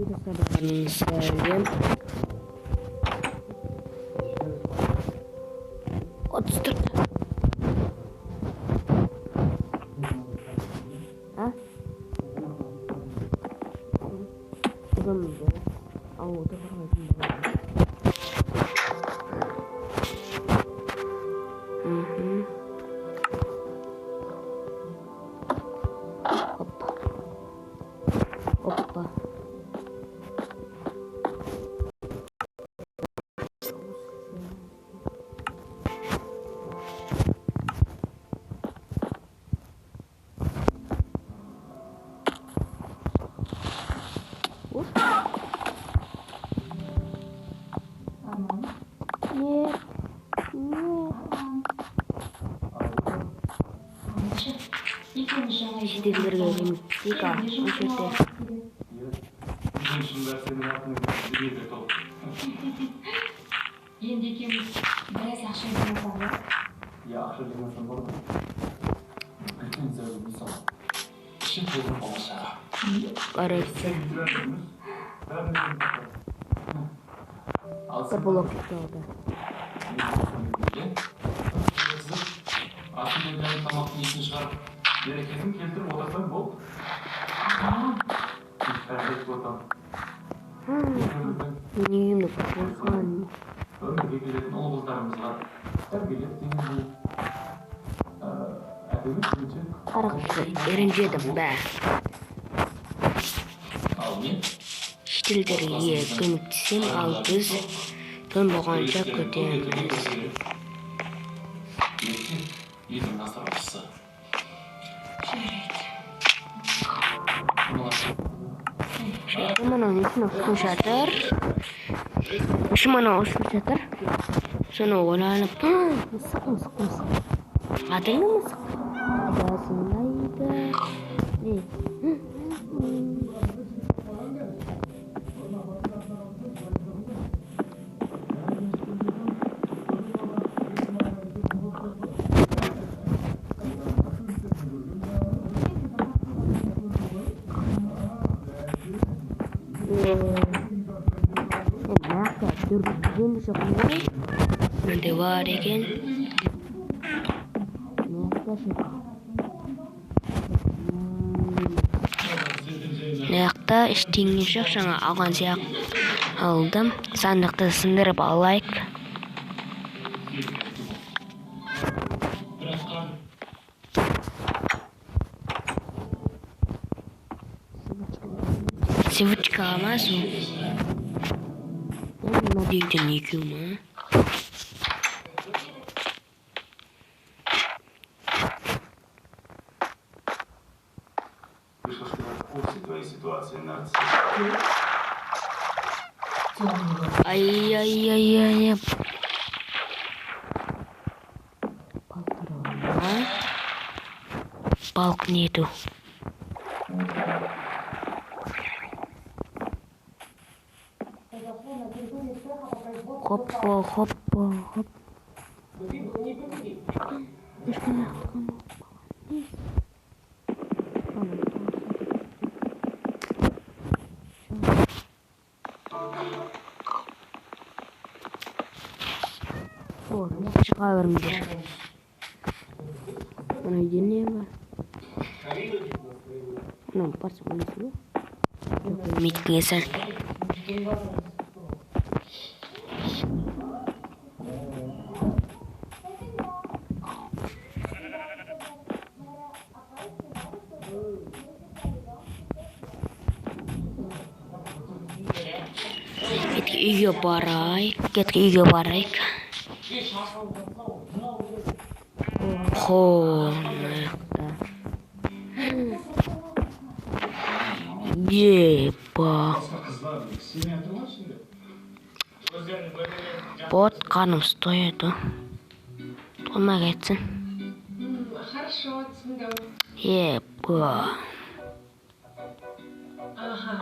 Sekalian 34. Hah? Belum ya? Oh, udah lagi. Опа. Нет. Şiddetlere gelmiştik ha. O şiddet. Енді екеуміз біраз ақша жинасақ иә? Иә, ақша жинасам болады. Үлкен зәулім мысалы. Ішін толтырып болашаға. Коррекция. Bir blok oldu. Aslında tamamını iyisini çıkarıp bereketini keltirip otursan bol. İşlerlik buradan. Neyimle kurban. Ömürge gelen oğullarımız var. Terbiyelettiğimiz bu әдемі için. Arkadaşlar birinci edim be. Al ne? Şiddetlere kömekçisem al biz. Dön boğanca kötüyemez. Елдің асыраушысы. Şimdi bana üstüne kuşatır. Şimdi bana üstüne kuşatır. Sonra oğlanıp mısık. Adını mısık? Adasındaydı. Nanti var ekan. Naqta iştingni yo'q, жаңа алған siyak aldım. Sandıqta sındırıp alayık. Сивочка emas u. Nima deydi nekumi? Твоей ситуации надо. Ай-яй-яй-яй. Балк нету. Хоппа, хоппа, хоп. Çığa vermeyecek. Bana yeni var. Não, passa por isso. Me conhece. Ketki uyga boray. Xonaqda. Yepa. Вот каным стоит. Тома кетсин. Хорошо, түсіндім. Еpa. Ага.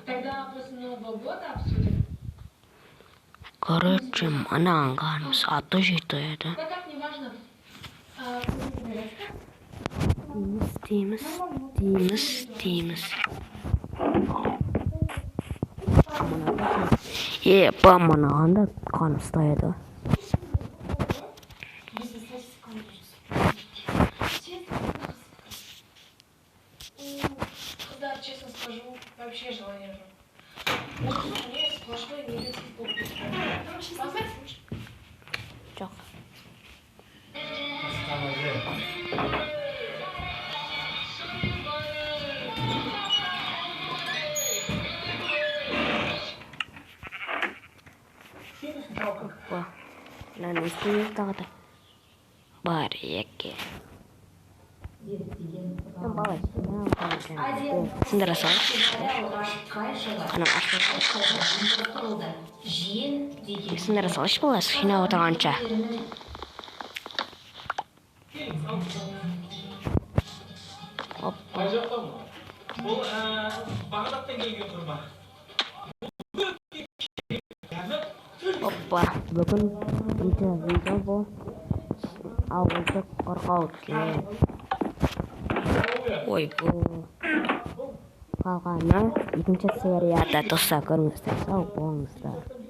Тогда после Нового года обсудим. Короче, она анганус, а то же это. Да так, не важно. Тимус. Поманағанда қанып ұстайды. Қыздар, честно скажу, вообще желание же. Мне сплошной негатив опыт. Жоқ. Опа. Мынаны істемек тағы да. Бар еке. Бала, сындыра сал. Анам ашып. Сындыра салшы баласы, жинап отырғанша. Опа. Бұл Бағдаттан келген құрма. Опа. Бүгін видео бұл. Ауылдық қорғау тілі. Ой, бұл қалғаны екінші серияда достар, көріңіздер, сау болыңыздар.